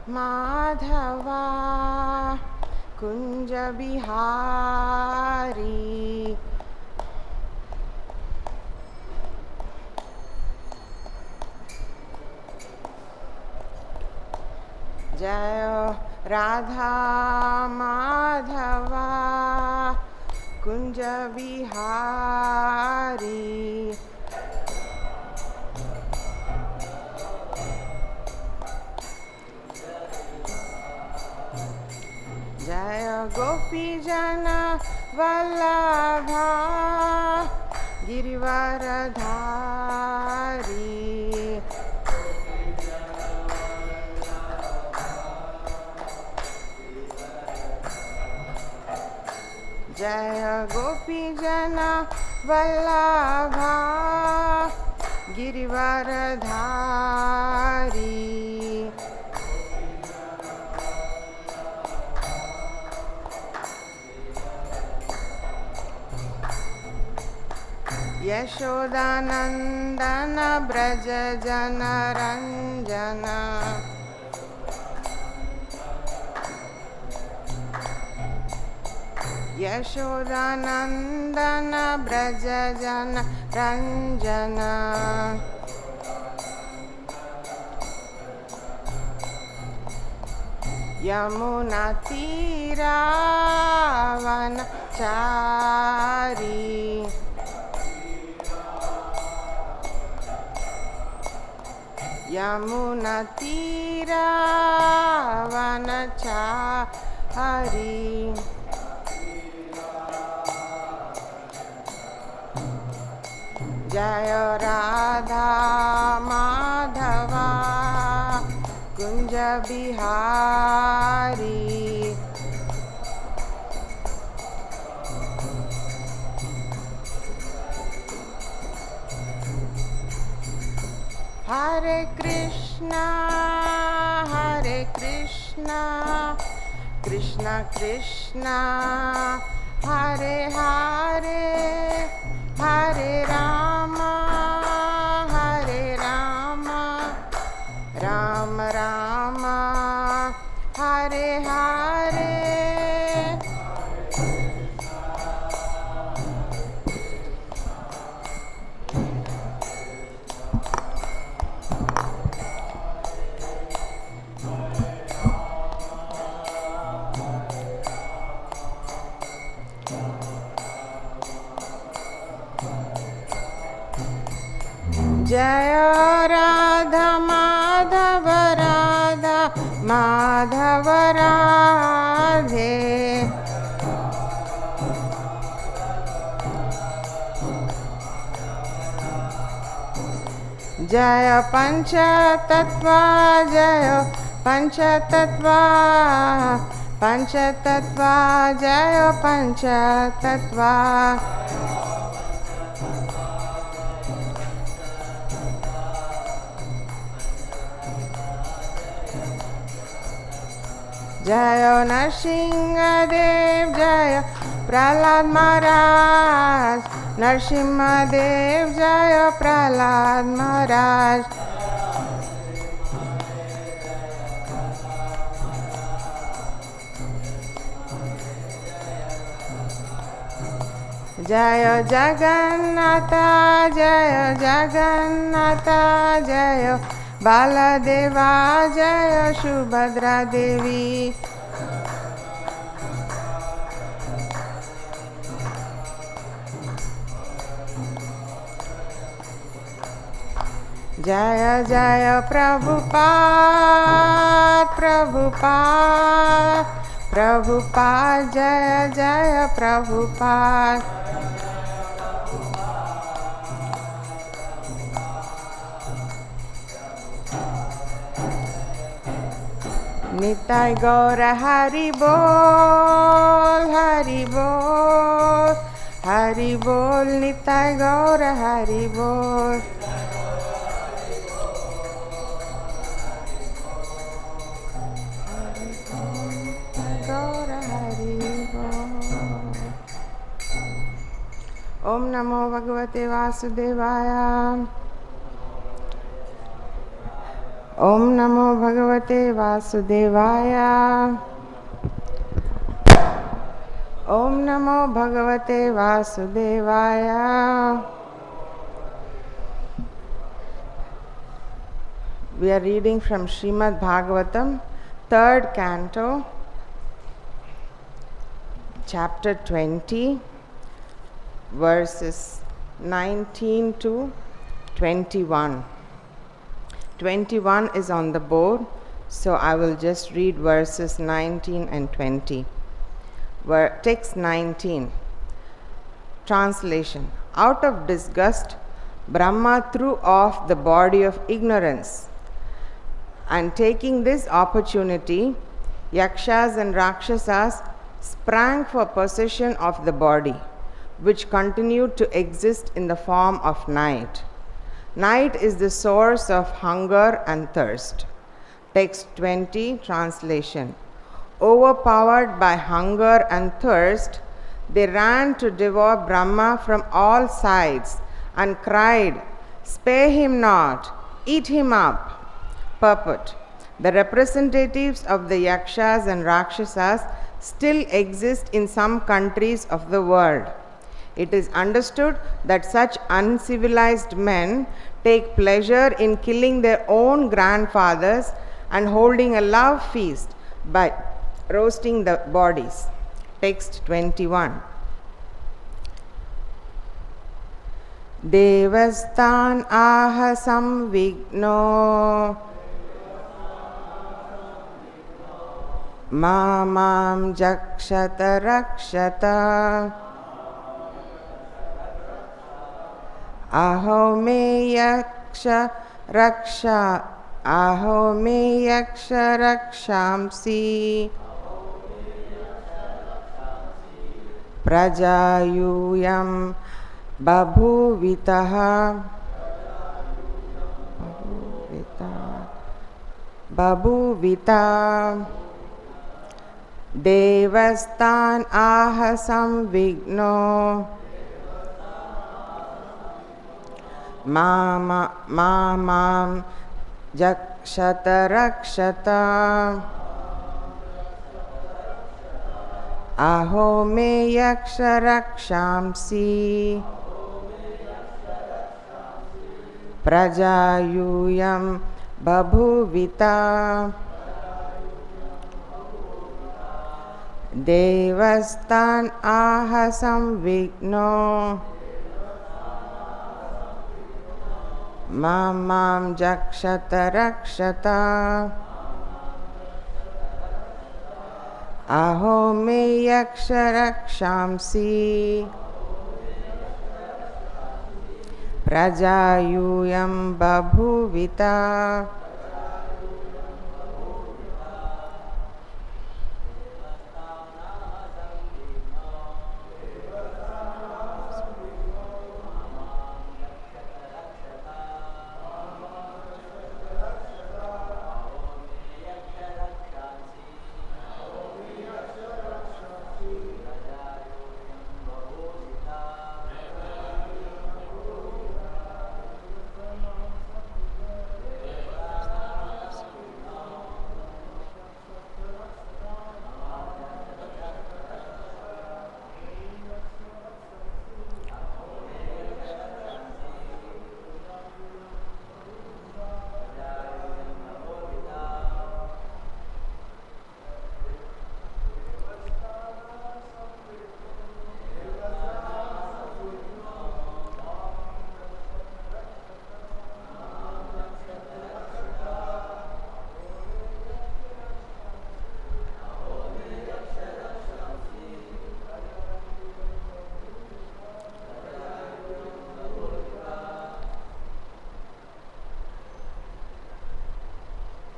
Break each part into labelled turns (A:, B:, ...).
A: माधवा कुंज बिहारी जय राधा माधवा कुंज बिहारी जय गोपी जन वल्लभा गिरिवरधारी जय गोपी जन वल्लभा गिरिवरधारी यशोदानंदन ब्रज जन रंजन यशोदानंदन ब्रज जन रंजन यमुना तीरावनचारी यमुना तीरावनचारी जय राधा माधवा कुंज बिहारी हरे कृष्णा कृष्णा कृष्णा हरे हरे हरे राम राम राम हरे हरे जय राधा माधव राधा माधव राधे जय पंचतत्व जय पंचतत्व पंचतत्व जय पंचतत्व जय नरसिंहदेव जय प्रहलाद महाराज नरसिंहदेव जय प्रहलाद महाराज जय जगन्नाथ जय जगन्नाथ जय बालदेवा जय सुभद्रा देवी जय जय प्रभुपाद प्रभुपाद प्रभुपाद जय जय प्रभुपाद निताय गौर हरि बोल हरि बोल हरि बोल निताय गौर हरि बोल गौर हरि बोल। ओम नमो भगवते वासुदेवाय। Om Namo Bhagavate Vasudevaya. Om Namo Bhagavate Vasudevaya. We are reading from Srimad Bhagavatam, 3rd canto, chapter 20, verses 19 to 21. 21 is on the board, so I will just read verses 19 and 20. Text 19. Translation. Out of disgust, Brahma threw off the body of ignorance, and taking this opportunity, Yakṣas and Rākṣasas sprang for possession of the body, which continued to exist in the form of night. Night is the source of hunger and thirst. Text 20, translation. Overpowered by hunger and thirst, they ran to devour Brahma from all sides and cried, "Spare him not, eat him up." Purport. The representatives of the Yakṣas and Rākṣasas still exist in some countries of the world. It is understood that such uncivilized men take pleasure in killing their own grandfathers and holding a love feast by roasting the bodies. Text 21. Devastan aha samvigno mamam jakṣata-rakṣata aho me yakṣa-rakṣāṁsi prajayūyam babhuvita devastan aha samvigno mamam jakṣata-rakṣata aho me yakṣa-rakṣāṁsi prajayūyam babhuvita devastan aha samvigno mamam jakṣata-rakṣata aho me yakṣa-rakṣāṁsi prajayūyam babhuvita.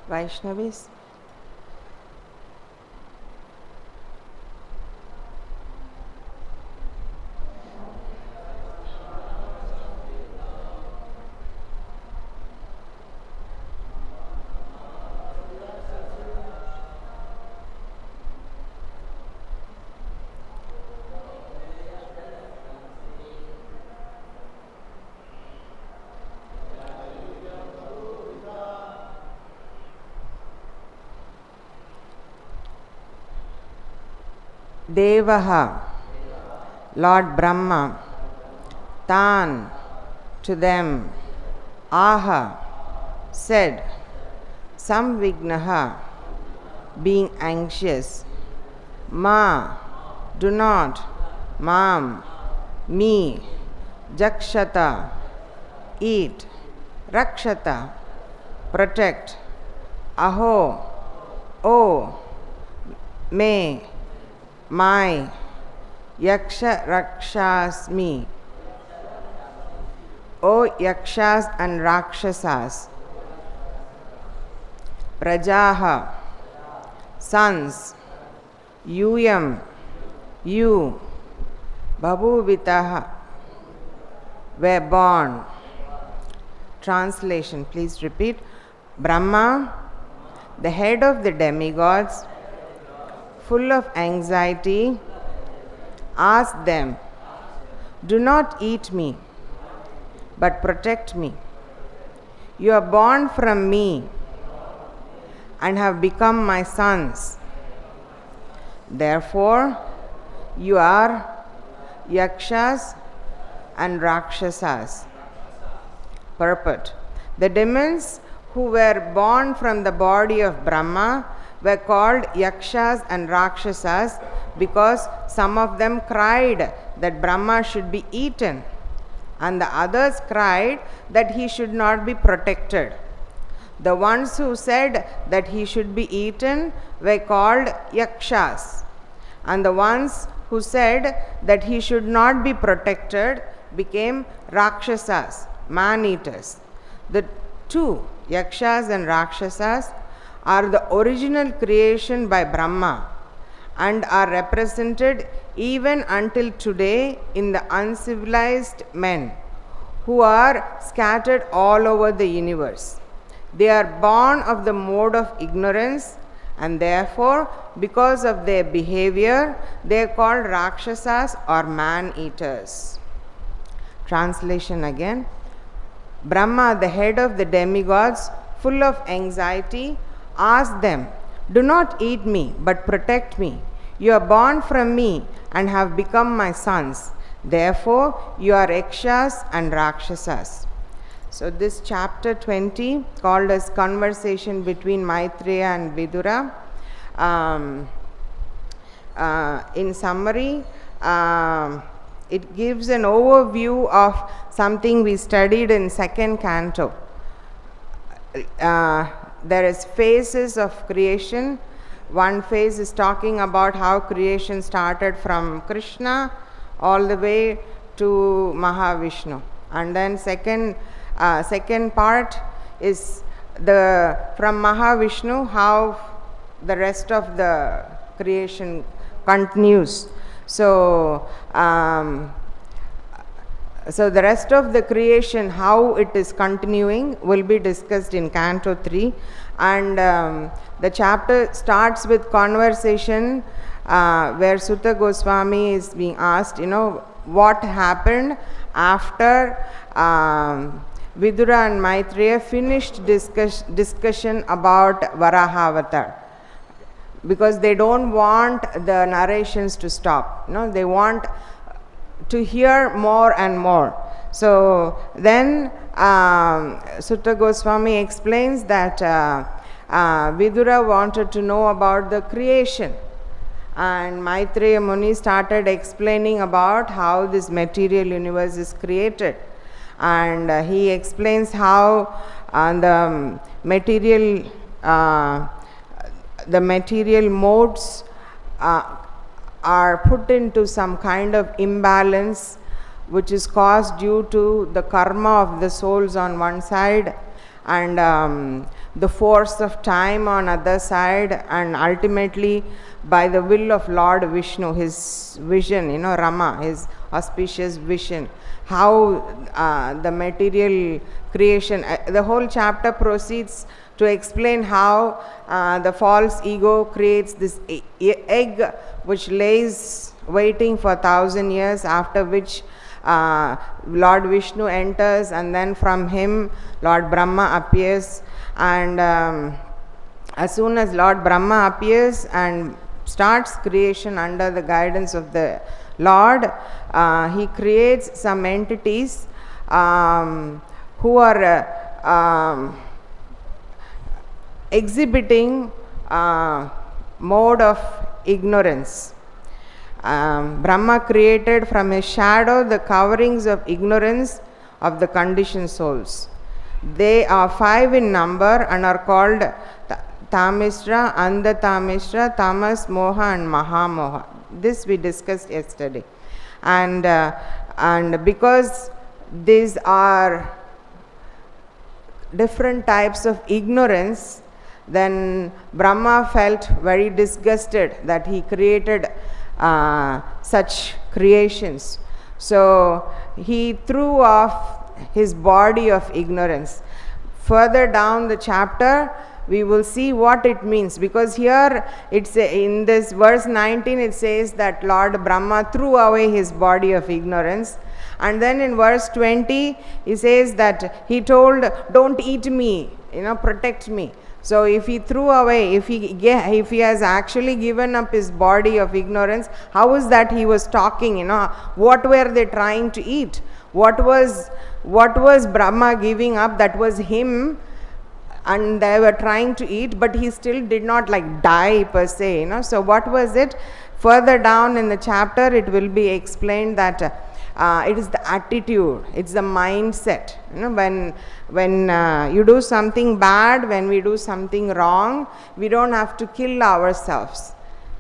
A: Vaishnavis. Devaha, Lord Brahma, Tan, to them, Aha, said, Samvignaha, being anxious, Ma, do not, Mam, me, Jakshata, eat, Rakshata, protect, Aho, oh, me, my, yakṣa-rakṣāṁsi, O Yakṣas and Rākṣasas, Prajaha, sons, Yuyam, you, Babhuvitaha, were born. Translation, please repeat. Brahma, the head of the demigods, full of anxiety, asked them, do not eat me, but protect me. You are born from me and have become my sons. Therefore, you are Yakṣas and Rākṣasas. Purport. The demons who were born from the body of Brahma were called Yakṣas and Rākṣasas because some of them cried that Brahma should be eaten, and the others cried that he should not be protected. The ones who said that he should be eaten were called Yakṣas, and the ones who said that he should not be protected became Rākṣasas, man-eaters. The two, Yakṣas and Rākṣasas, are the original creation by Brahma and are represented even until today in the uncivilized men who are scattered all over the universe. They are born of the mode of ignorance, and therefore, because of their behavior, they are called Rākṣasas or man-eaters. Translation again. Brahma, the head of the demigods, full of anxiety, asked them, do not eat me, but protect me. You are born from me and have become my sons. Therefore, you are Yakṣas and Rākṣasas. So this chapter 20, called as Conversation between Maitreya and Vidura, in summary, it gives an overview of something we studied in second canto. There is phases of creation. One phase is talking about how creation started from Krishna all the way to Mahavishnu, and then second part is from Mahavishnu how the rest of the creation continues. So the rest of the creation, how it is continuing, will be discussed in Canto 3. And the chapter starts with conversation where Sutta Goswami is being asked, what happened after Vidura and Maitreya finished discussion about Varahavatar. Because they don't want the narrations to stop. They want to hear more and more. So then Sutta Goswami explains that Vidura wanted to know about the creation, and Maitreya Muni started explaining about how this material universe is created, and he explains how the material modes are put into some kind of imbalance, which is caused due to the karma of the souls on one side, and the force of time on other side, and ultimately by the will of Lord Vishnu, his vision, Rama, his auspicious vision, how the material creation, the whole chapter proceeds to explain how the false ego creates this egg which lays waiting for 1,000 years, after which Lord Vishnu enters, and then from him Lord Brahma appears, and as soon as Lord Brahma appears and starts creation under the guidance of the Lord. He creates some entities who are exhibiting mode of ignorance. Brahma created from his shadow the coverings of ignorance of the conditioned souls. They are 5 in number and are called Tamishra, Andha-tamishra, Tamas, Moha and Mahamoha. This we discussed yesterday. And because these are different types of ignorance, then Brahma felt very disgusted that he created such creations. So he threw off his body of ignorance. Further down the chapter, we will see what it means, because here it's in this verse 19 it says that Lord Brahma threw away his body of ignorance, and then in verse 20 he says that he told, don't eat me, protect me. So if he threw away, if he has actually given up his body of ignorance, how is that he was talking? What were they trying to eat? What was Brahma giving up? That was him, and they were trying to eat, but he still did not die per se. So what was it? Further down in the chapter, it will be explained that it is the attitude, it's the mindset. When you do something bad, when we do something wrong, we don't have to kill ourselves.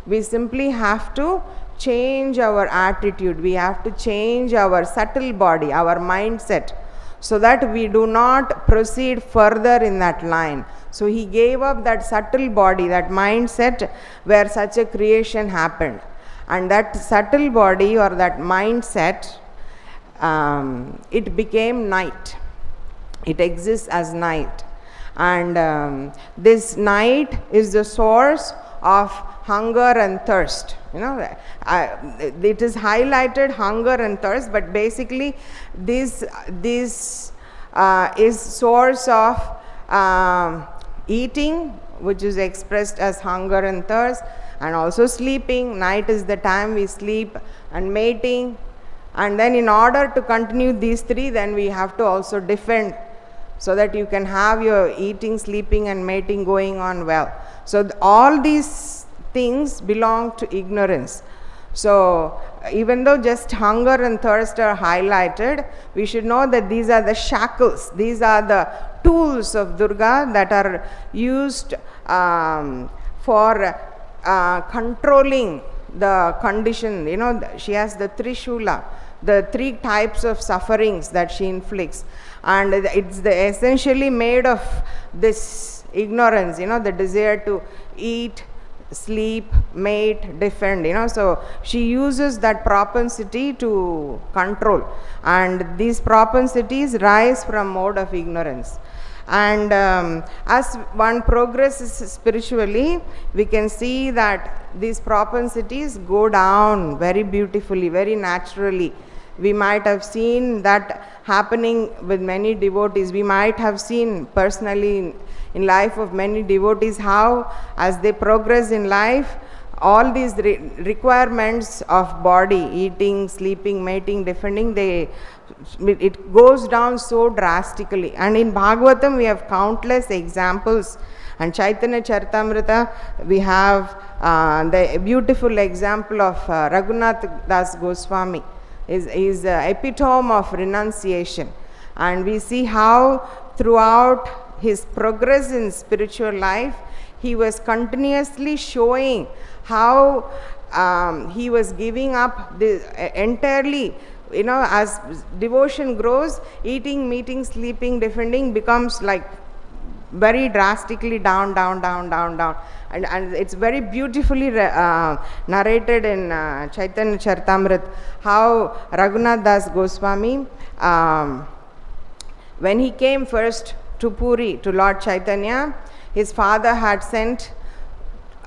A: We simply have to change our attitude. We have to change our subtle body, our mindset, so that we do not proceed further in that line. So he gave up that subtle body, that mindset where such a creation happened. And that subtle body or that mindset, it became night. It exists as night. And this night is the source of hunger and thirst. It is highlighted hunger and thirst, but basically this is source of eating, which is expressed as hunger and thirst, and also sleeping. Night is the time we sleep, and mating. And then in order to continue these 3, then we have to also defend, so that you can have your eating, sleeping and mating going on well. So all these things belong to ignorance. So even though just hunger and thirst are highlighted, we should know that these are the shackles, these are the tools of Durga that are used for controlling the condition. She has the Trishula, the 3 types of sufferings that she inflicts, and it's essentially made of this ignorance, the desire to eat, sleep, mate, defend. So she uses that propensity to control, and these propensities rise from mode of ignorance. And as one progresses spiritually, we can see that these propensities go down very beautifully, very naturally. We might have seen that happening with many devotees. We might have seen personally in life of many devotees how, as they progress in life, all these requirements of body, eating, sleeping, mating, defending, it goes down so drastically. And in Bhagavatam we have countless examples, and Chaitanya Charitamrita we have the beautiful example of Raghunath Das Goswami. Is the epitome of renunciation, and we see how throughout his progress in spiritual life he was continuously showing how he was giving up entirely. As devotion grows, eating, meeting, sleeping, defending becomes very drastically down. And it's very beautifully narrated in Chaitanya Charitamrita how Raghunath Das Goswami, when he came first to Puri, to Lord Chaitanya, his father had sent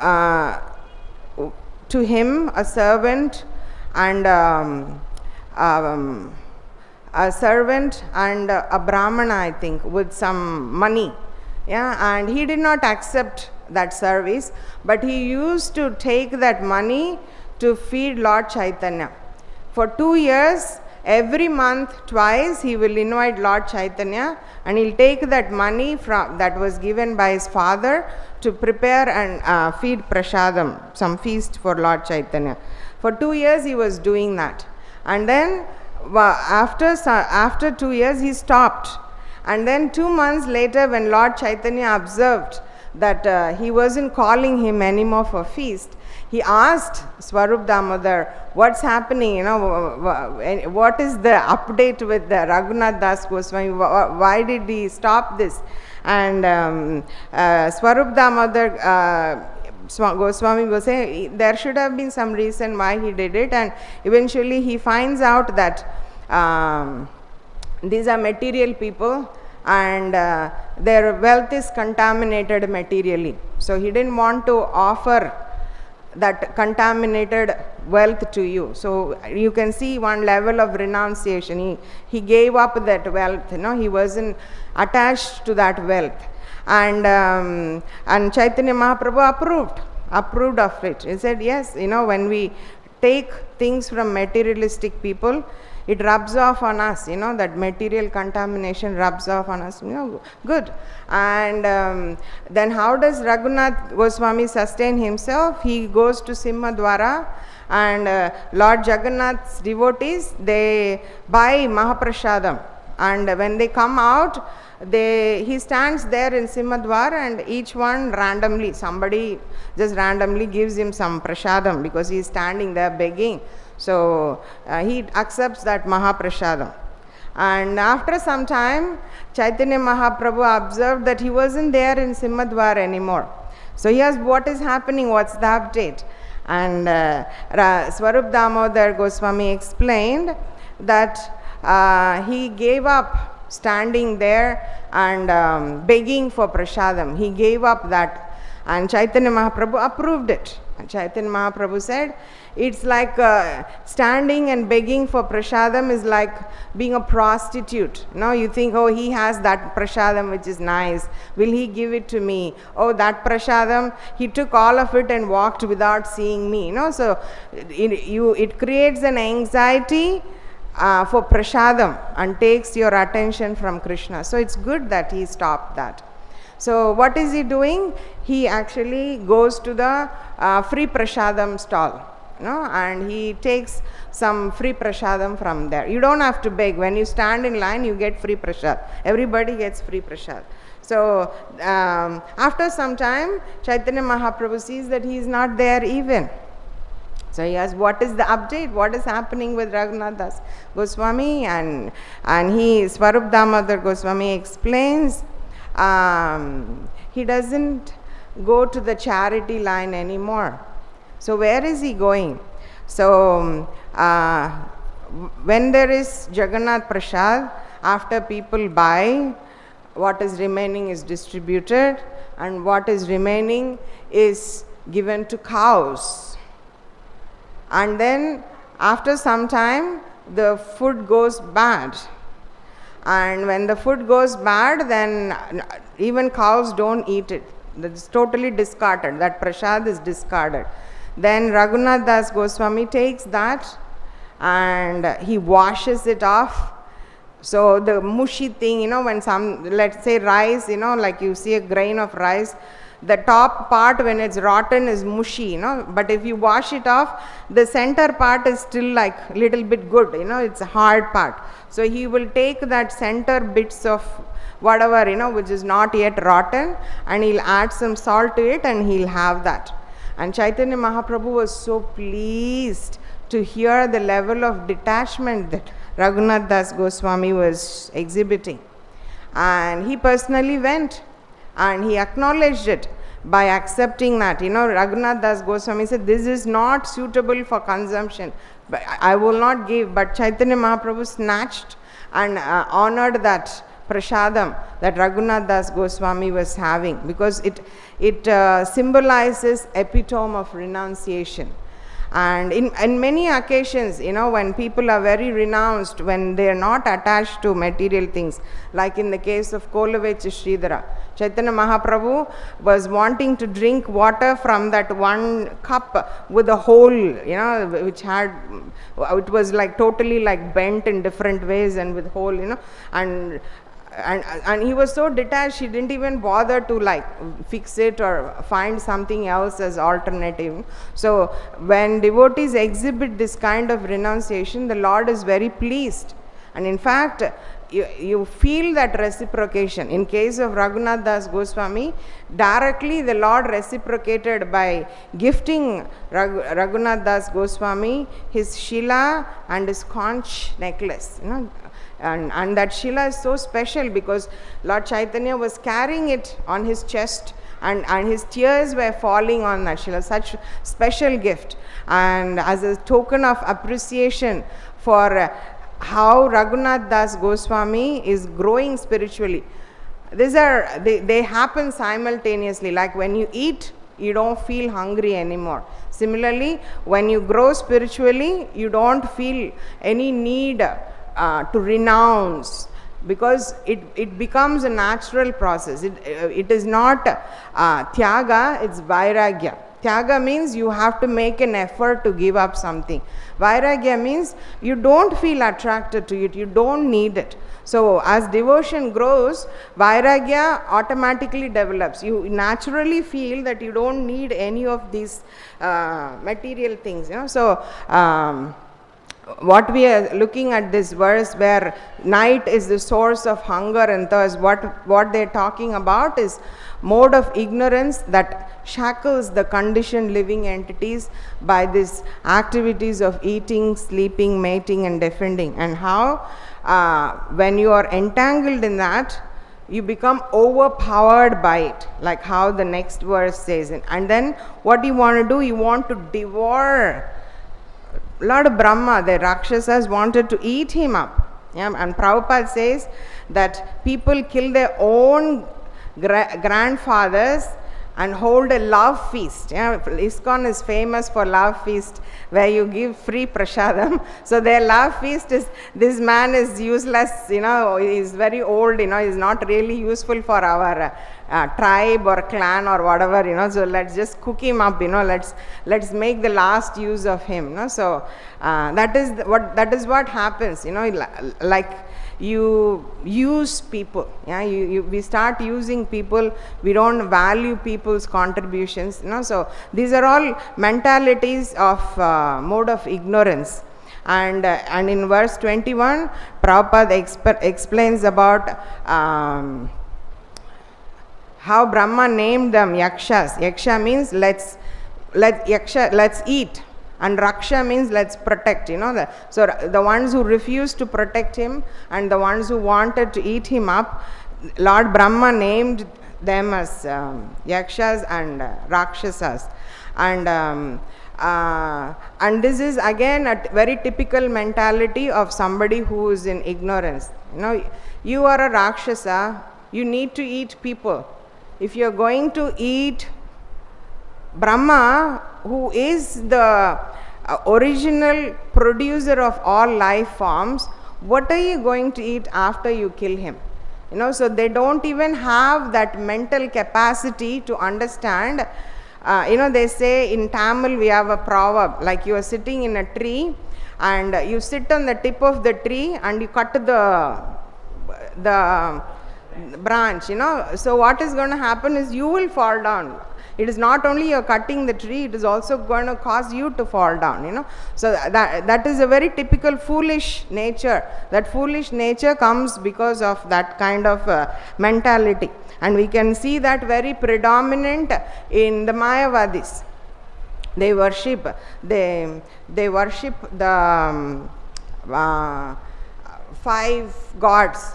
A: to him a servant and a Brahmana, I think, with some money. And he did not accept that service, but he used to take that money to feed Lord Chaitanya. For 2 years, every month, twice, he will invite Lord Chaitanya and he'll take that money from that was given by his father to prepare and feed prasadam, some feast for Lord Chaitanya. For 2 years, he was doing that. And then after 2 years, he stopped. And then 2 months later, when Lord Chaitanya observed that he wasn't calling him anymore for feast, he asked Swarup Damodar, what's happening, what is the update with the Raghunath Das Goswami, why did he stop this? And Swarup Damodar Goswami was saying there should have been some reason why he did it, and eventually he finds out that these are material people and their wealth is contaminated materially. So he didn't want to offer that contaminated wealth to you. So you can see one level of renunciation. He gave up that wealth, he wasn't attached to that wealth. And Chaitanya Mahaprabhu approved of it. He said, yes, when we take things from materialistic people, it rubs off on us, that material contamination rubs off on us, good. And then how does Raghunath Goswami sustain himself? He goes to Simhadwara and Lord Jagannath's devotees, they buy Mahaprasadam. And when they come out, he stands there in Simhadwar and each one randomly, somebody just randomly gives him some prasadam because he is standing there begging. So he accepts that Mahaprasadam. And after some time, Chaitanya Mahaprabhu observed that he wasn't there in Simhadwar anymore. So he asked, what is happening? What's the update? And Swarup Damodar Goswami explained that he gave up standing there and begging for prasadam. He gave up that. And Chaitanya Mahaprabhu approved it. And Chaitanya Mahaprabhu said, it's like standing and begging for prasadam is like being a prostitute. You think, oh, he has that prasadam which is nice. Will he give it to me? Oh, that prasadam, he took all of it and walked without seeing me. So it creates an anxiety for prasadam and takes your attention from Krishna. So it's good that he stopped that. So what is he doing? He actually goes to the free prasadam stall. And he takes some free prasadam from there. You don't have to beg. When you stand in line, you get free prasad. Everybody gets free prasad. So after some time, Chaitanya Mahaprabhu sees that he is not there even. So he asks, what is the update? What is happening with Raghunath Das Goswami? And Swarup Damodar Goswami explains, he doesn't go to the charity line anymore. So where is he going? So when there is Jagannath Prasad, after people buy, what is remaining is distributed and what is remaining is given to cows. And then after some time, the food goes bad. And when the food goes bad, then even cows don't eat it. It's totally discarded. That prasad is discarded. Then Raghunath Das Goswami takes that and he washes it off. So the mushy thing, when let's say rice, like you see a grain of rice, the top part when it's rotten is mushy, but if you wash it off, the center part is still like little bit good, it's a hard part. So he will take that center bits of whatever, which is not yet rotten, and he'll add some salt to it and he'll have that. And Chaitanya Mahaprabhu was so pleased to hear the level of detachment that Raghunath Das Goswami was exhibiting. And he personally went and he acknowledged it by accepting that. Raghunath Das Goswami said, this is not suitable for consumption. But I will not give. But Chaitanya Mahaprabhu snatched and honored that prasadam that Raghunath Das Goswami was having, because it symbolizes epitome of renunciation. And in many occasions, when people are very renounced, when they are not attached to material things, like in the case of Kolavechi Sridhara, Chaitanya Mahaprabhu was wanting to drink water from that one cup with a hole, which had, it was like totally like bent in different ways and with hole, and he was so detached, he didn't even bother to like fix it or find something else as alternative. So when devotees exhibit this kind of renunciation, the Lord is very pleased, and in fact you feel that reciprocation. In case of Raghunath Das Goswami, directly the Lord reciprocated by gifting Raghunath Das Goswami his Shila and his conch necklace, and that Shila is so special because Lord Chaitanya was carrying it on his chest, and his tears were falling on that Shila, such special gift. And as a token of appreciation for how Raghunath Das Goswami is growing spiritually, they happen simultaneously. Like when you eat, you don't feel hungry anymore. Similarly, when you grow spiritually, you don't feel any need to renounce, because it becomes a natural process. It is not tyaga, it's vairagya. Tyaga means you have to make an effort to give up something. Vairagya means you don't feel attracted to it, you don't need it. So as devotion grows, vairagya automatically develops. You naturally feel that you don't need any of these material things. So what we are looking at this verse, where night is the source of hunger and thirst, what they're talking about is mode of ignorance that shackles the conditioned living entities by these activities of eating, sleeping, mating and defending, and how when you are entangled in that, you become overpowered by it, like how the next verse says. And then what you want to do, you want to devour. Lord Brahma, the Rakshasas wanted to eat him up. And Prabhupada says that people kill their own grandfathers and hold a love feast. ISKCON is famous for love feast, where you give free prasadam. So their love feast is, this man is useless, he's very old, he's not really useful for our tribe or clan or whatever, so let's just cook him up, let's make the last use of him. So that is what happens, like you use people. We start using people, we don't value people's contributions. So these are all mentalities of mode of ignorance. And in verse 21, Prabhupada explains about how Brahma named them yakshas. Yaksha means let's eat, and raksha means let's protect. So the ones who refused to protect him and the ones who wanted to eat him up, Lord Brahma named them as yakshas and rākṣasas. And this is again a very typical mentality of somebody who is in ignorance. You are a rakshasa, you need to eat people. If you are going to eat Brahma, who is the original producer of all life forms, what are you going to eat after you kill him? So they don't even have that mental capacity to understand. They say in Tamil we have a proverb, like you are sitting in a tree and you sit on the tip of the tree and you cut the branch, so what is going to happen is you will fall down. It is not only you're cutting the tree, it is also going to cause you to fall down, So that is a very typical foolish nature. That foolish nature comes because of that kind of mentality. And we can see that very predominant in the Mayavadis. They worship the 5 gods,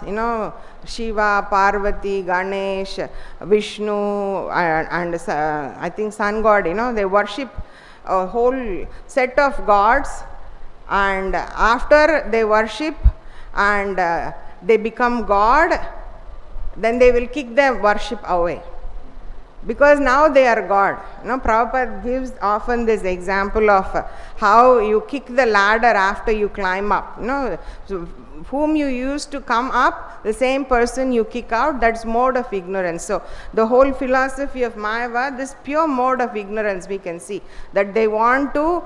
A: Shiva, Parvati, Ganesh, Vishnu, and I think sun god. They worship a whole set of gods, and after they worship and they become god, then they will kick their worship away. because now they are God. Prabhupada gives often this example of how you kick the ladder after you climb up. So whom you used to come up, the same person you kick out, that's mode of ignorance. So the whole philosophy of Mayavad, this pure mode of ignorance, we can see that they want to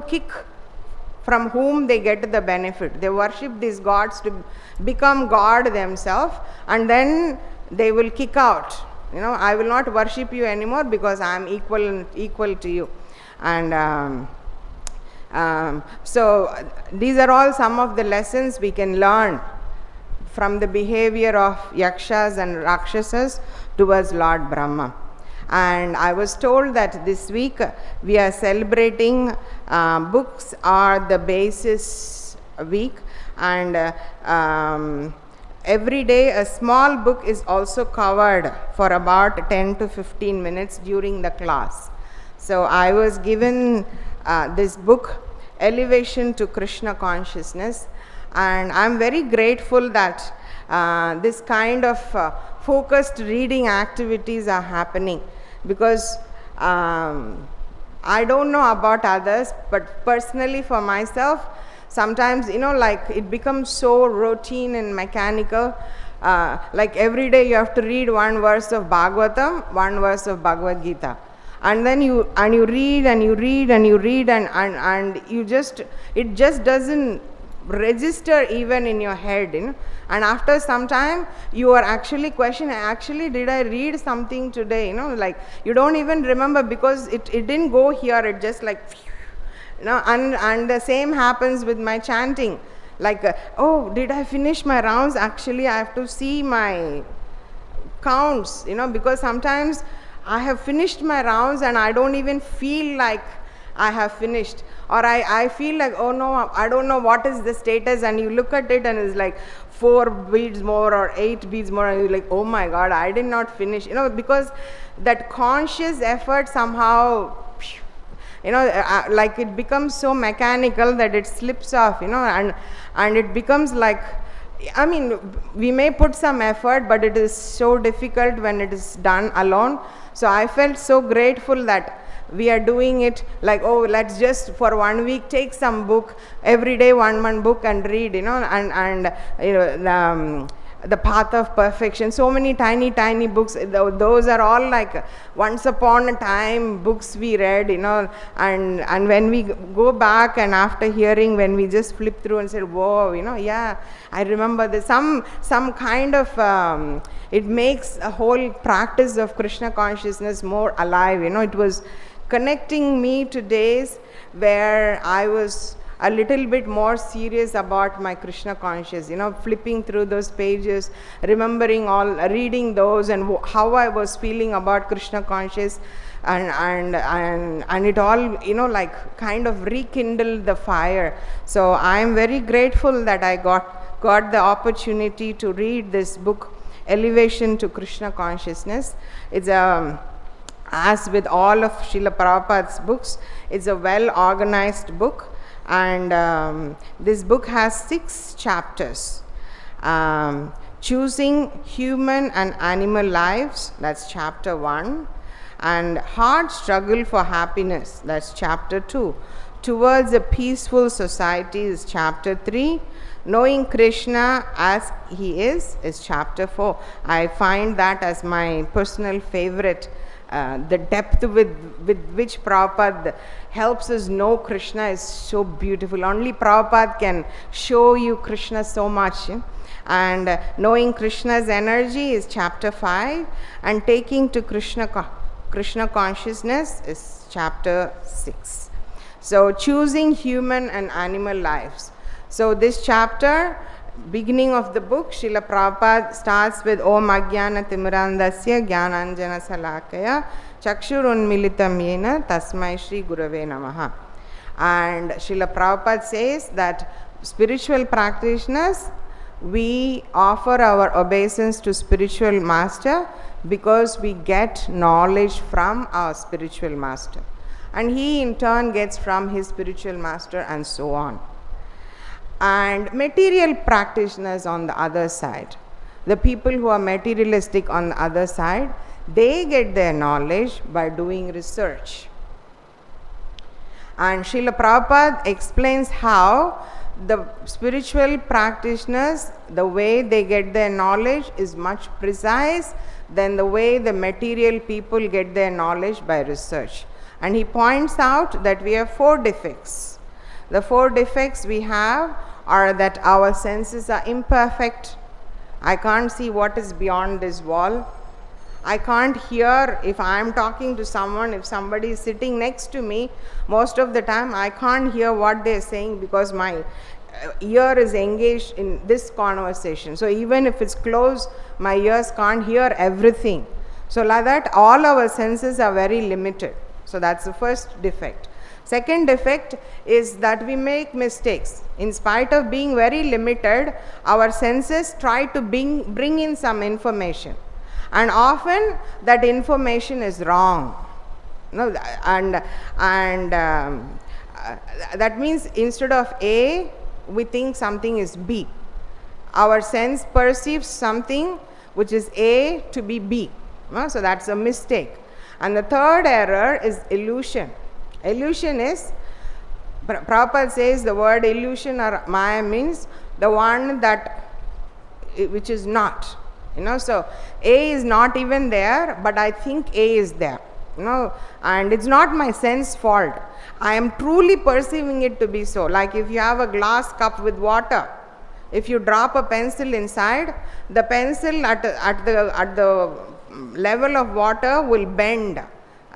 A: kick from whom they get the benefit. They worship these gods to become God themselves, and then they will kick out. I will not worship you anymore because I am equal to you. And so these are all some of the lessons we can learn from the behavior of Yakṣas and Rākṣasas towards Lord Brahmā. And I was told that this week we are celebrating books are the basis week, and every day a small book is also covered for about 10 to 15 minutes during the class. So I was given this book, Elevation to Krishna Consciousness, and I'm very grateful that this kind of focused reading activities are happening, because I don't know about others, but personally for myself, sometimes, like it becomes so routine and mechanical. Like every day you have to read one verse of Bhagavatam, one verse of Bhagavad Gita. And then you read and you read and you read, and it just doesn't register even in your head. And after some time you are actually questioning, actually did I read something today? Like you don't even remember, because it didn't go here, it just like, and the same happens with my chanting. Like, oh, did I finish my rounds? Actually I have to see my counts, because sometimes I have finished my rounds and I don't even feel like I have finished, or I feel like, oh no, I don't know what is the status, and you look at it and it's like 4 beads more or 8 beads more, and you're like, oh my God, I did not finish, because that conscious effort somehow, like it becomes so mechanical that it slips off, and it becomes like, I mean, we may put some effort, but it is so difficult when it is done alone. So I felt so grateful that we are doing it, like, oh, let's just for 1 week take some book, every day one book and read, the Path of Perfection, so many tiny books. Those are all like once upon a time books we read, and when we go back and after hearing, when we just flip through and say, whoa, yeah, I remember this, some kind of, it makes a whole practice of Krishna consciousness more alive. It was connecting me to days where I was a little bit more serious about my Krishna conscious, flipping through those pages, remembering reading those, and how I was feeling about Krishna conscious, and it all, like kind of rekindled the fire. So I am very grateful that I got the opportunity to read this book, Elevation to Krishna Consciousness. It's as with all of Srila Prabhupada's books, it's a well organized book. And this book has 6 chapters. Choosing human and animal lives, that's chapter 1. And hard struggle for happiness, that's chapter 2. Towards a peaceful society is chapter 3. Knowing Krishna as he is chapter 4. I find that as my personal favorite. The depth with which Prabhupada helps us know Krishna is so beautiful. Only Prabhupada can show you Krishna so much. And knowing Krishna's energy is chapter 5. And taking to Krishna consciousness is chapter 6. So choosing human and animal lives. So this chapter, beginning of the book, Srila Prabhupada starts with Om Ajnana Timirandasya Jnananjana Salakaya Chakshurunmilitam Yena Tasmai Shri Gurave Namaha. And Srila Prabhupada says that spiritual practitioners, we offer our obeisance to spiritual master because we get knowledge from our spiritual master, and he in turn gets from his spiritual master, and so on. And material practitioners on the other side, the people who are materialistic on the other side, They get their knowledge by doing research. And Srila Prabhupada explains how the spiritual practitioners, the way they get their knowledge is much precise than the way the material people get their knowledge by research. And he points out that we have 4 defects. The 4 defects we have are that our senses are imperfect. I can't see what is beyond this wall. I can't hear if I am talking to someone, if somebody is sitting next to me, most of the time I can't hear what they are saying because my ear is engaged in this conversation. So even if it's close, my ears can't hear everything. So like that, all our senses are very limited. So that's the first defect. Second defect is that we make mistakes. In spite of being very limited, our senses try to bring in some information. And often that information is wrong. No, that means instead of A, we think something is B. Our sense perceives something which is A to be B. So that's a mistake. And the third error is illusion. Illusion is, Prabhupada says the word illusion or Maya means the one that which is not. So A is not even there, but I think A is there. And it's not my sense fault. I am truly perceiving it to be so. Like if you have a glass cup with water, if you drop a pencil inside, the pencil at the level of water will bend.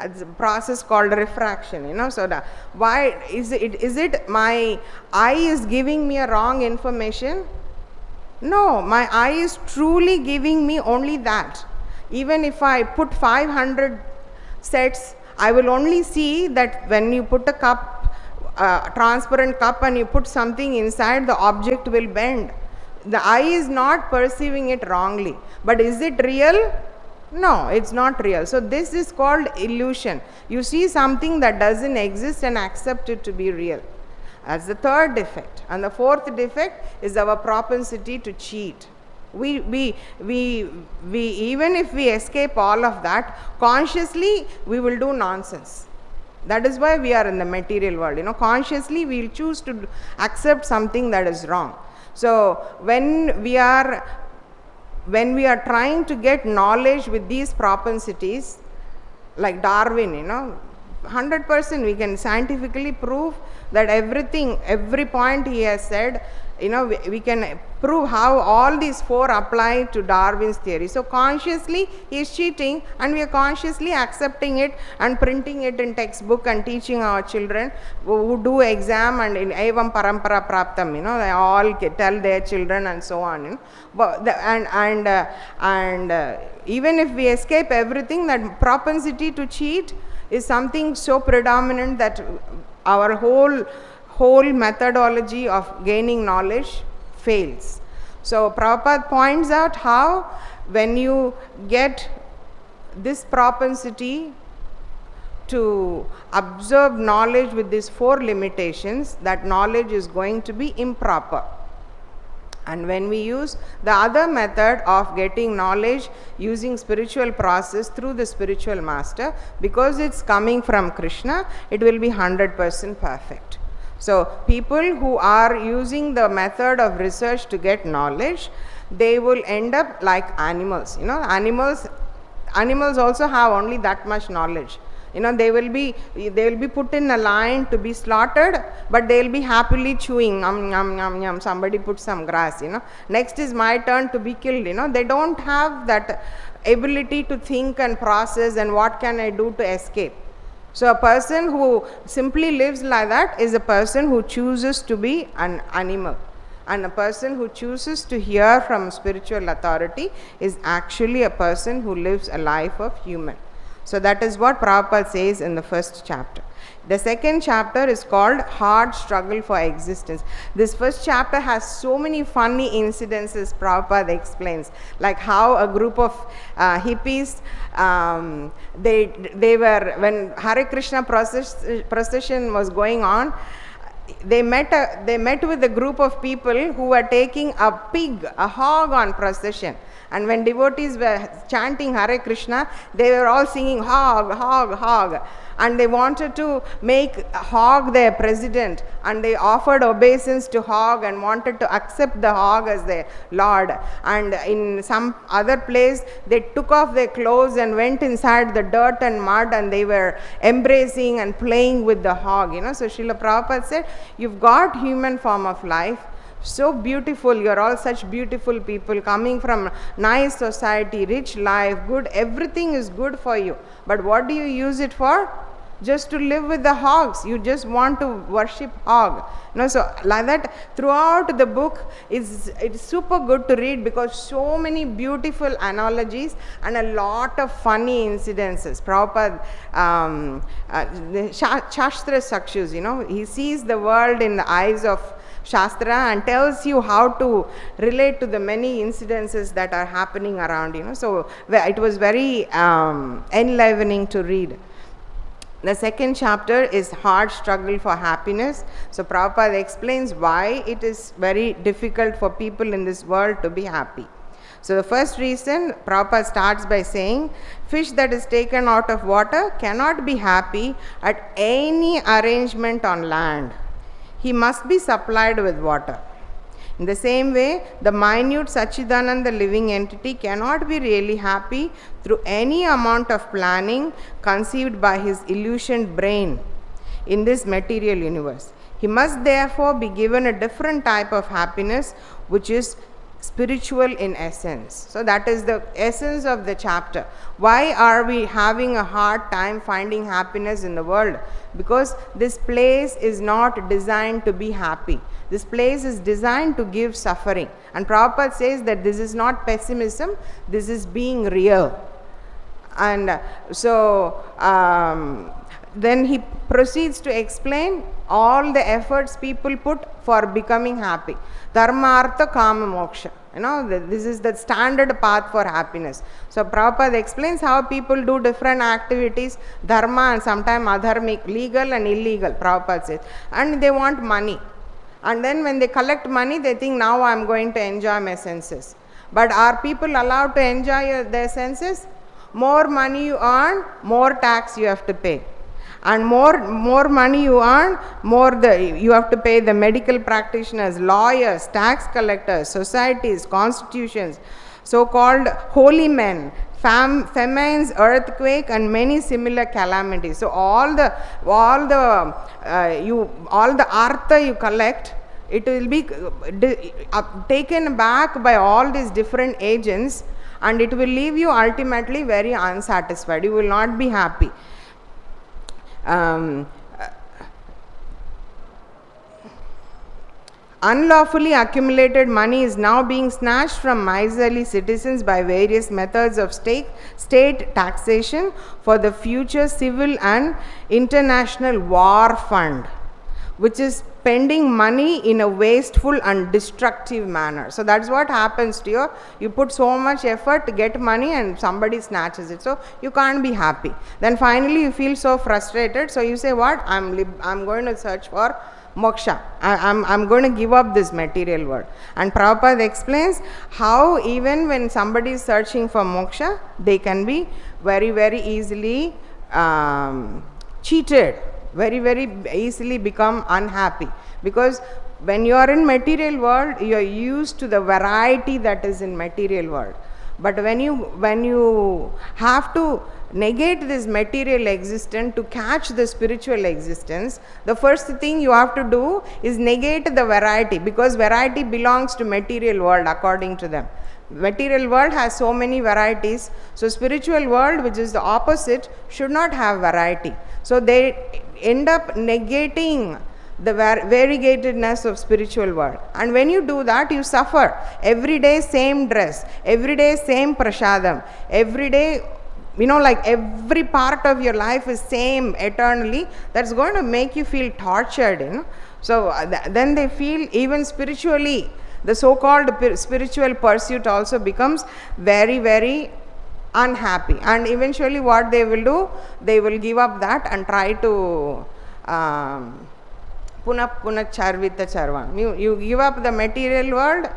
A: It's a process called refraction. So why is it my eye is giving me a wrong information? No, my eye is truly giving me only that. Even if I put 500 sets, I will only see that when you put a cup, transparent cup, and you put something inside, the object will bend. The eye is not perceiving it wrongly. But is it real? No, it's not real. So this is called illusion. You see something that doesn't exist and accept it to be real. That's the third defect. And the fourth defect is our propensity to cheat. We even if we escape all of that, consciously we will do nonsense. That is why we are in the material world. Consciously we will choose to accept something that is wrong. So when we are trying to get knowledge with these propensities, like Darwin, 100% we can scientifically prove that every point he has said, we can prove how all these 4 apply to Darwin's theory. So consciously he is cheating, and we are consciously accepting it and printing it in textbook and teaching our children who do exam and in evam parampara praptam, they all tell their children and so on. But even if we escape everything, that propensity to cheat is something so predominant that our whole methodology of gaining knowledge fails. So Prabhupada points out how when you get this propensity to observe knowledge with these 4 limitations, that knowledge is going to be improper. And when we use the other method of getting knowledge using spiritual process through the spiritual master, because it's coming from Krishna, it will be 100% perfect. So people who are using the method of research to get knowledge, they will end up like animals. Animals also have only that much knowledge. They will be put in a line to be slaughtered, but they will be happily chewing. Yum, somebody put some grass. Next is my turn to be killed. They don't have that ability to think and process and what can I do to escape. So a person who simply lives like that is a person who chooses to be an animal. And a person who chooses to hear from spiritual authority is actually a person who lives a life of human. So that is what Prabhupada says in the first chapter. The second chapter is called Hard Struggle for Existence. This first chapter has so many funny incidences. Prabhupada explains, like how a group of hippies, they were, when Hare Krishna procession was going on, they met with a group of people who were taking a hog on procession. And when devotees were chanting Hare Krishna, they were all singing hog, hog, hog. And they wanted to make hog their president, and they offered obeisance to hog and wanted to accept the hog as their lord. And in some other place, they took off their clothes and went inside the dirt and mud, and they were embracing and playing with the hog. So Srila Prabhupada said, you've got human form of life, so beautiful, you're all such beautiful people coming from nice society, rich life, good, everything is good for you. But what do you use it for? Just to live with the hogs. You just want to worship hog. So like that, throughout the book, it's super good to read, because so many beautiful analogies and a lot of funny incidences. Prabhupada, Shastra Sakshus, he sees the world in the eyes of Shastra and tells you how to relate to the many incidences that are happening around. So it was very enlivening to read. The second chapter is hard struggle for happiness. So Prabhupada explains why it is very difficult for people in this world to be happy. So the first reason, Prabhupada starts by saying, fish that is taken out of water cannot be happy at any arrangement on land. He must be supplied with water. In the same way, the minute Sachidananda living entity cannot be really happy through any amount of planning conceived by his illusioned brain in this material universe. He must therefore be given a different type of happiness, which is spiritual in essence. So that is the essence of the chapter. Why are we having a hard time finding happiness in the world? Because this place is not designed to be happy. This place is designed to give suffering. And Prabhupada says that this is not pessimism, this is being real. And so then he proceeds to explain all the efforts people put for becoming happy. Dharma, artha, kama, moksha. This is the standard path for happiness. So Prabhupada explains how people do different activities, dharma and sometimes adharmic, legal and illegal, Prabhupada says. And they want money. And then when they collect money, they think, now I am going to enjoy my senses. But are people allowed to enjoy their senses? More money you earn, more tax you have to pay. And more money you earn, more you have to pay the medical practitioners, lawyers, tax collectors, societies, constitutions, so-called holy men, famines, earthquake, and many similar calamities. So all the artha you collect, it will be taken back by all these different agents, and it will leave you ultimately very unsatisfied. You will not be happy. Unlawfully accumulated money is now being snatched from miserly citizens by various methods of state taxation for the future civil and international war fund, which is spending money in a wasteful and destructive manner. So that's what happens to you. You put so much effort to get money and somebody snatches it. So you can't be happy. Then finally you feel so frustrated. So you say, what? I'm going to search for moksha. I'm going to give up this material world. And Prabhupada explains how even when somebody is searching for moksha, they can be very, very easily cheated. Very, very easily become unhappy, because when you are in material world, you are used to the variety that is in material world. But when you have to negate this material existence to catch the spiritual existence, the first thing you have to do is negate the variety, because variety belongs to material world according to them. Material world has so many varieties, so spiritual world, which is the opposite, should not have variety. So they end up negating the variegatedness of spiritual world. And when you do that, you suffer. Every day same dress, every day same prasadam, every day, like every part of your life is same eternally. That's going to make you feel tortured, So then they feel even spiritually, the so-called spiritual pursuit also becomes very, very unhappy. And eventually what they will do, they will give up that and try to punah charvita charvan. You give up the material world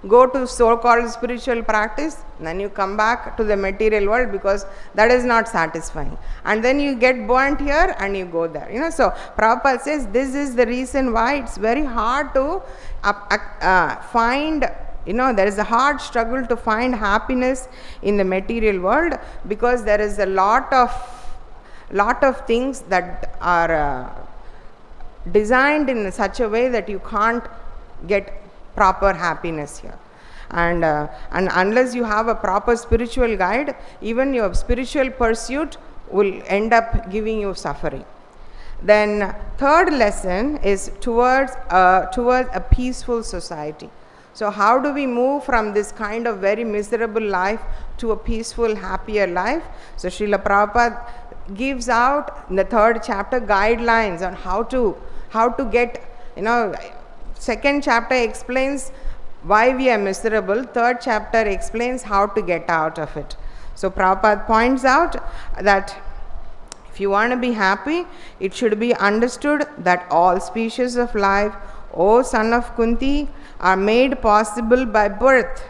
A: go to so-called spiritual practice, then you come back to the material world because that is not satisfying. And then you get burnt here and you go there. So Prabhupada says this is the reason why it's very hard to find, there is a hard struggle to find happiness in the material world, because there is a lot of things that are designed in such a way that you can't get proper happiness here. And unless you have a proper spiritual guide, even your spiritual pursuit will end up giving you suffering. Then third lesson is towards a peaceful society. So how do we move from this kind of very miserable life to a peaceful, happier life? So Srila Prabhupada gives out in the third chapter guidelines on how to get, second chapter explains why we are miserable, third chapter explains how to get out of it. So Prabhupada points out that if you want to be happy, it should be understood that all species of life, O son of Kunti, are made possible by birth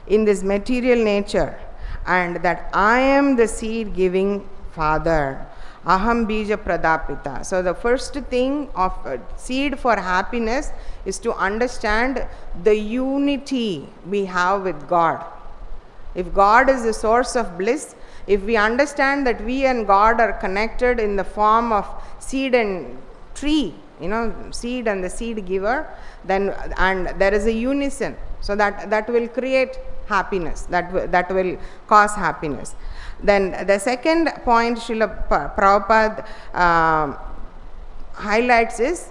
A: in this material nature, and that I am the seed giving father. Aham bija pradapita. So the first thing of seed for happiness is to understand the unity we have with God. If God is the source of bliss, if we understand that we and God are connected in the form of seed and tree, seed and the seed giver, then and there is a unison, so that will create happiness, that will cause happiness. Then the second point Srila Prabhupada highlights is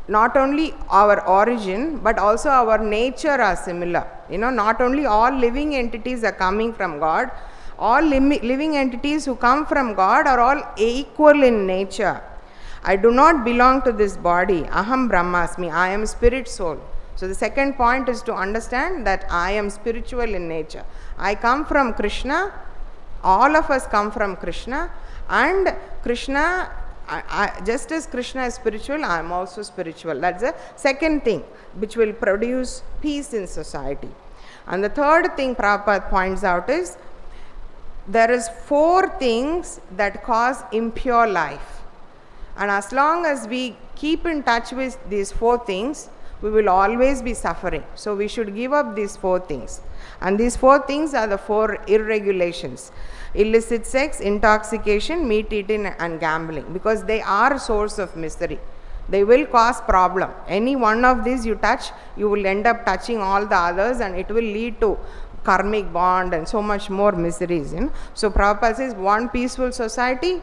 A: not only our origin but also our nature are similar. Not only all living entities are coming from God, all living entities who come from God are all equal in nature. I do not belong to this body. Aham Brahmasmi. I am spirit soul. So the second point is to understand that I am spiritual in nature. I come from Krishna. All of us come from Krishna, and Krishna, just as Krishna is spiritual, I am also spiritual. That's the second thing which will produce peace in society. And the third thing Prabhupada points out is there is 4 things that cause impure life. And as long as we keep in touch with these 4 things, we will always be suffering. So we should give up these 4 things. And these 4 things are the 4 irregulations: illicit sex, intoxication, meat eating and gambling, because they are a source of misery. They will cause problem. Any one of these you touch, you will end up touching all the others, and it will lead to karmic bond and so much more miseries. So Prabhupada says, one peaceful society,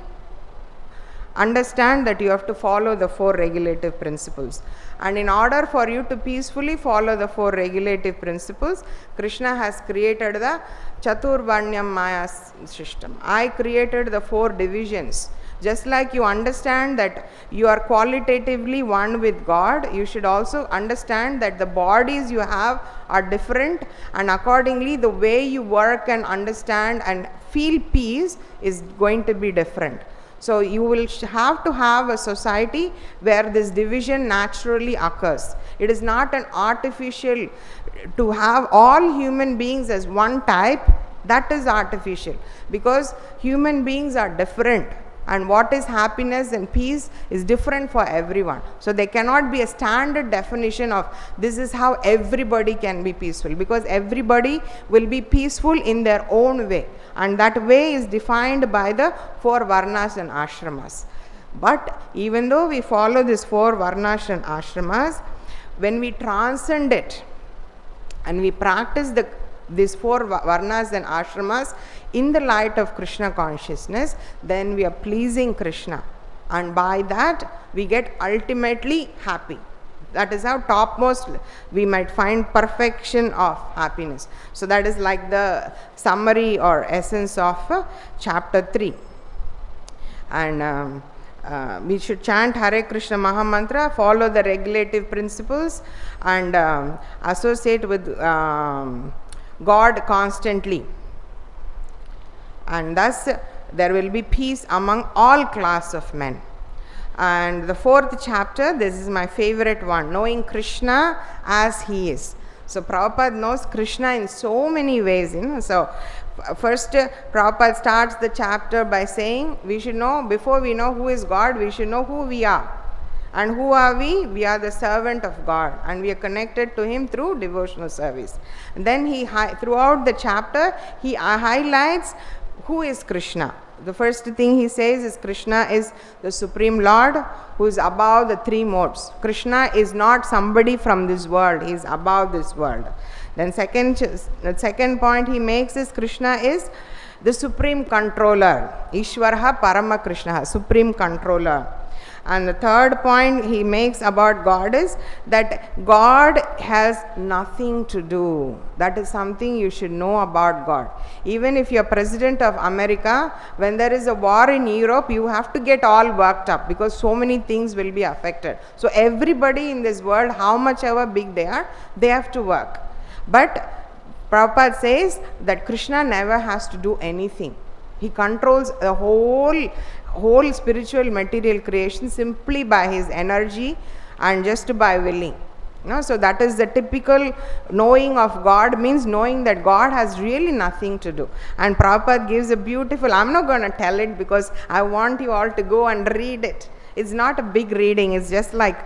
A: understand that you have to follow the 4 regulative principles. And in order for you to peacefully follow the 4 regulative principles, Krishna has created the Chaturvarnyam Maya system. I created the 4 divisions. Just like you understand that you are qualitatively one with God, you should also understand that the bodies you have are different, and accordingly the way you work and understand and feel peace is going to be different. So you will have to have a society where this division naturally occurs. It is not an artificial to have all human beings as one type. That is artificial, because human beings are different, and what is happiness and peace is different for everyone. So there cannot be a standard definition of this is how everybody can be peaceful, because everybody will be peaceful in their own way, and that way is defined by the 4 varnas and ashramas. But even though we follow these 4 varnas and ashramas, when we transcend it and we practice these 4 varnas and ashramas in the light of Krishna consciousness, then we are pleasing Krishna, and by that we get ultimately happy. That is how topmost we might find perfection of happiness. So that is like the summary or essence of chapter 3. And we should chant Hare Krishna Maha Mantra, follow the regulative principles, and associate with God constantly, and thus there will be peace among all class of men. And the 4th chapter, this is my favorite one, knowing Krishna as he is. So Prabhupada knows Krishna in so many ways. So first Prabhupada starts the chapter by saying we should know, before we know who is God, we should know who we are. And who are we? We are the servant of God, and we are connected to Him through devotional service. And then throughout the chapter, he highlights who is Krishna. The first thing he says is Krishna is the Supreme Lord who is above the three modes. Krishna is not somebody from this world, he is above this world. Then the second point he makes is Krishna is the Supreme Controller. Ishvaraha Parama Krishna, Supreme Controller. And the third point he makes about God is that God has nothing to do. That is something you should know about God. Even if you are President of America, when there is a war in Europe, you have to get all worked up because so many things will be affected. So everybody in this world, how much ever big they are, they have to work. But Prabhupada says that Krishna never has to do anything. He controls the whole spiritual material creation simply by his energy and just by willing. So that is the typical knowing of God, means knowing that God has really nothing to do. And Prabhupada gives a beautiful, I'm not going to tell it because I want you all to go and read it. It's not a big reading, it's just like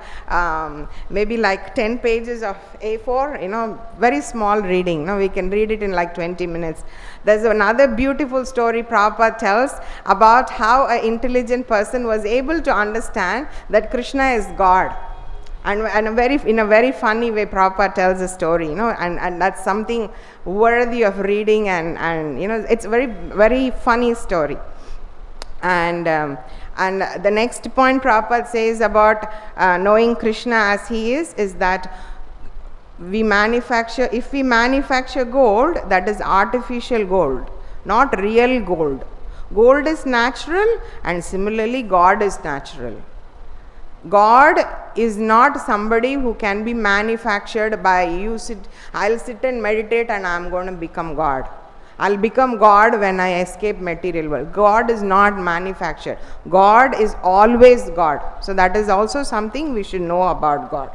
A: maybe like 10 pages of A4, very small reading. We can read it in like 20 minutes. There's another beautiful story Prabhupada tells about how an intelligent person was able to understand that Krishna is God. And in a very funny way Prabhupada tells a story, and that's something worthy of reading, and it's a very, very funny story. And the next point Prabhupada says about knowing Krishna as he is that if we manufacture gold, that is artificial gold, not real gold. Gold is natural, and similarly God is natural. God is not somebody who can be manufactured by I'll sit and meditate and I'm going to become God. I'll become God when I escape material world. God is not manufactured. God is always God. So that is also something we should know about God.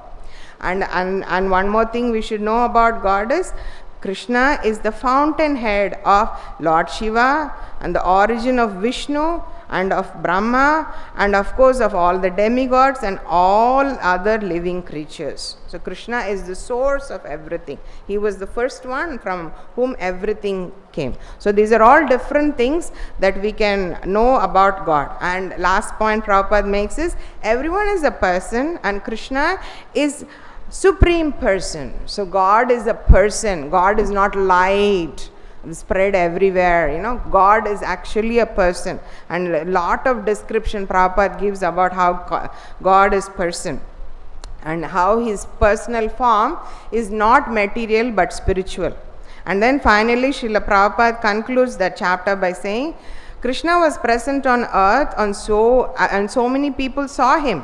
A: And one more thing we should know about God is Krishna is the fountainhead of Lord Shiva and the origin of Vishnu and of Brahmā and of course of all the demigods and all other living creatures. So Krishna is the source of everything. He was the first one from whom everything came. So these are all different things that we can know about God. And last point Prabhupada makes is everyone is a person and Krishna is Supreme Person. So God is a person. God is not light spread everywhere. God is actually a person, and a lot of description Prabhupada gives about how God is person and how his personal form is not material but spiritual. And then finally Srila Prabhupada concludes that chapter by saying Krishna was present on earth and so many people saw him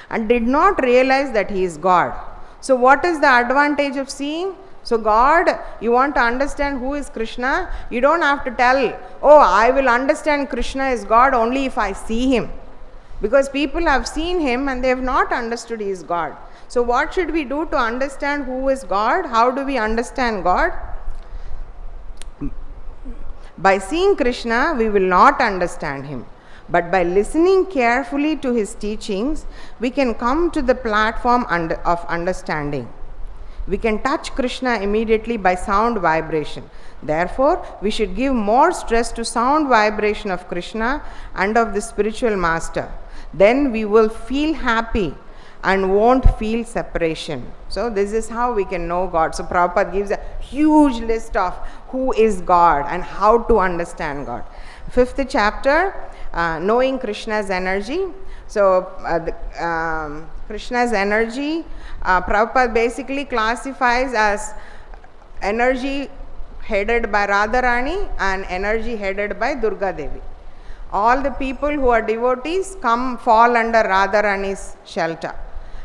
A: and did not realize that he is God. So what is the advantage of seeing? So God, you want to understand who is Krishna, you don't have to tell, I will understand Krishna is God only if I see him. Because people have seen him and they have not understood he is God. So what should we do to understand who is God? How do we understand God? By seeing Krishna, we will not understand him. But by listening carefully to his teachings, we can come to the platform of understanding. We can touch Krishna immediately by sound vibration. Therefore, we should give more stress to sound vibration of Krishna and of the spiritual master. Then we will feel happy and won't feel separation. So this is how we can know God. So Prabhupada gives a huge list of who is God and how to understand God. 5th chapter, knowing Krishna's energy. So Krishna's energy, Prabhupada basically classifies as energy headed by Radharani and energy headed by Durga Devi. All the people who are devotees fall under Radharani's shelter.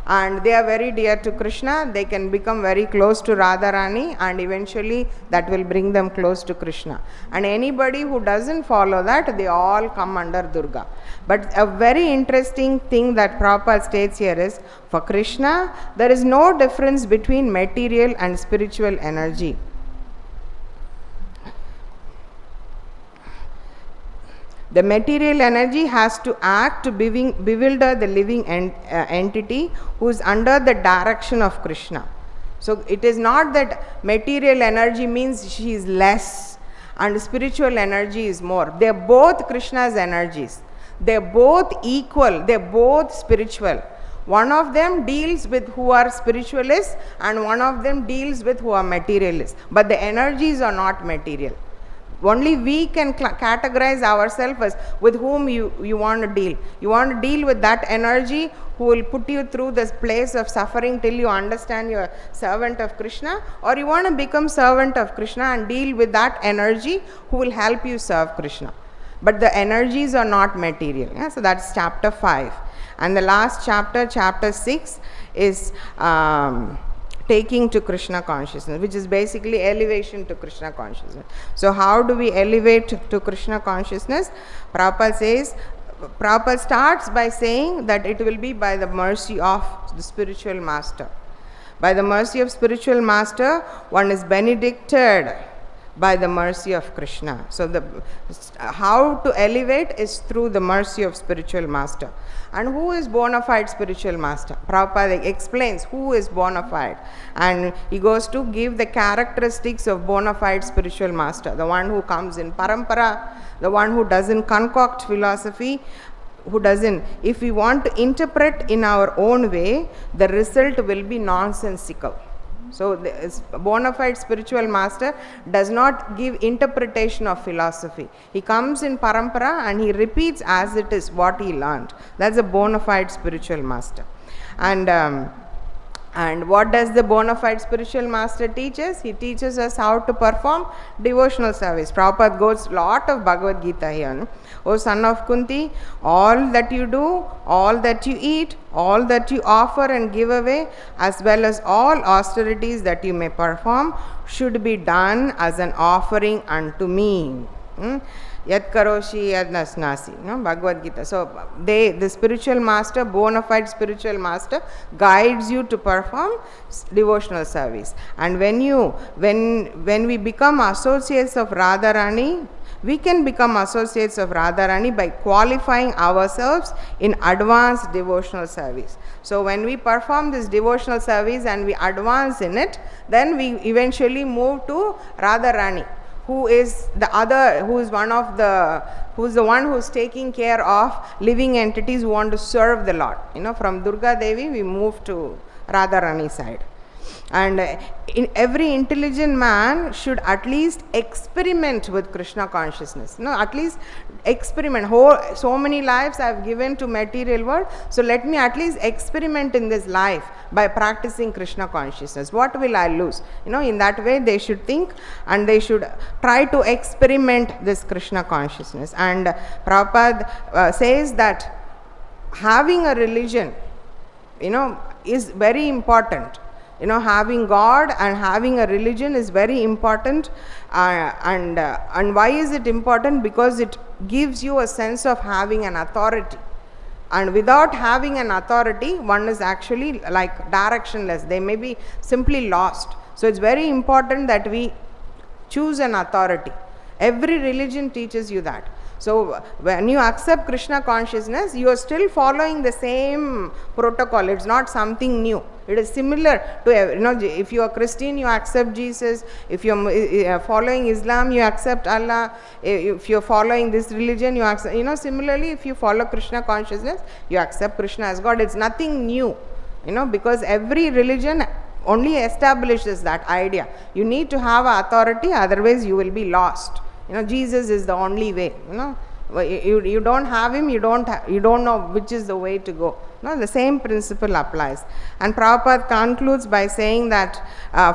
A: and they are very dear to Krishna, they can become very close to Radharani, and eventually that will bring them close to Krishna. And anybody who doesn't follow that, they all come under Durga. But a very interesting thing that Prabhupada states here is, for Krishna, there is no difference between material and spiritual energy. The material energy has to act to bewilder the living entity who is under the direction of Krishna. So it is not that material energy means she is less and spiritual energy is more. They are both Krishna's energies. They are both equal. They are both spiritual. One of them deals with who are spiritualists and one of them deals with who are materialists. But the energies are not material. Only we can categorize ourselves as with whom you want to deal. You want to deal with that energy who will put you through this place of suffering till you understand you are servant of Krishna, or you want to become servant of Krishna and deal with that energy who will help you serve Krishna. But the energies are not material. Yeah? So that's chapter 5. And the last chapter, chapter 6, is taking to Krishna consciousness, which is basically elevation to Krishna consciousness. So how do we elevate to Krishna consciousness? Prabhupada starts by saying that it will be by the mercy of the spiritual master. By the mercy of spiritual master, one is benedicted by the mercy of Krishna. So how to elevate is through the mercy of spiritual master. And who is bona fide spiritual master? Prabhupada explains who is bona fide, and he goes to give the characteristics of bona fide spiritual master. The one who comes in parampara, the one who doesn't concoct philosophy, who doesn't. If we want to interpret in our own way, the result will be nonsensical. So the bona fide spiritual master does not give interpretation of philosophy. He comes in parampara and he repeats as it is what he learned. That's a bona fide spiritual master. And what does the bona fide spiritual master teach us? He teaches us how to perform devotional service. Prabhupada goes lot of Bhagavad Gita here. No? O son of Kunti, all that you do, all that you eat, all that you offer and give away, as well as all austerities that you may perform, should be done as an offering unto me. Yat karoshi yad nasnasi. Bhagavad Gita. So the spiritual master, bona fide spiritual master, guides you to perform devotional service. And when we become associates of Radharani, we can become associates of Radharani by qualifying ourselves in advanced devotional service. So when we perform this devotional service and we advance in it, then we eventually move to Radharani, who is the one who's taking care of living entities who want to serve the Lord. From Durga Devi we move to Radharani side. And in every intelligent man should at least experiment with Krishna consciousness. At least experiment. So many lives I have given to material world, so let me at least experiment in this life by practicing Krishna consciousness. What will I lose? In that way they should think and they should try to experiment this Krishna consciousness. And Prabhupada says that having a religion, is very important. Having God and having a religion is very important. And why is it important? Because it gives you a sense of having an authority. And without having an authority, one is actually like directionless. They may be simply lost. So it's very important that we choose an authority. Every religion teaches you that. So when you accept Krishna consciousness, you are still following the same protocol. It's not something new. It is similar to, if you are Christian, you accept Jesus. If you are following Islam, you accept Allah. If you are following this religion, you accept, similarly, if you follow Krishna consciousness, you accept Krishna as God. It's nothing new, because every religion only establishes that idea. You need to have authority, otherwise you will be lost. Jesus is the only way. You don't have him, you don't know which is the way to go. The same principle applies. And Prabhupada concludes by saying that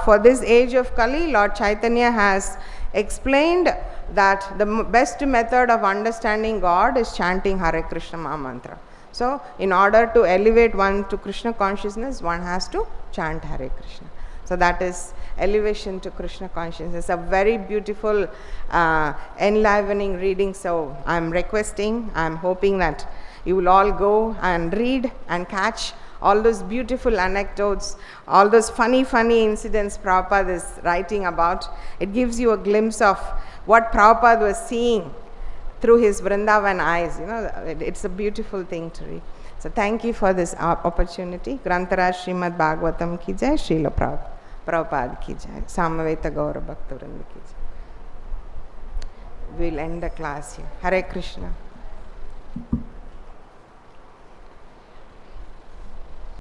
A: for this age of Kali, Lord Chaitanya has explained that the best method of understanding God is chanting Hare Krishna Maha Mantra. So, in order to elevate one to Krishna consciousness, one has to chant Hare Krishna. So, that is elevation to Krishna consciousness. A very beautiful, enlivening reading. So, I am requesting, I am hoping that you will all go and read and catch all those beautiful anecdotes, all those funny incidents Prabhupada is writing about. It gives you a glimpse of what Prabhupada was seeing through his Vrindavan eyes. It's a beautiful thing to read. So thank you for this opportunity. Grantaraj Srimad Bhagavatam ki jai, Srila Prabhupada ki jai, Samaveta Gaura Bhakta-vrinda ki jai. We'll end the class here. Hare Krishna.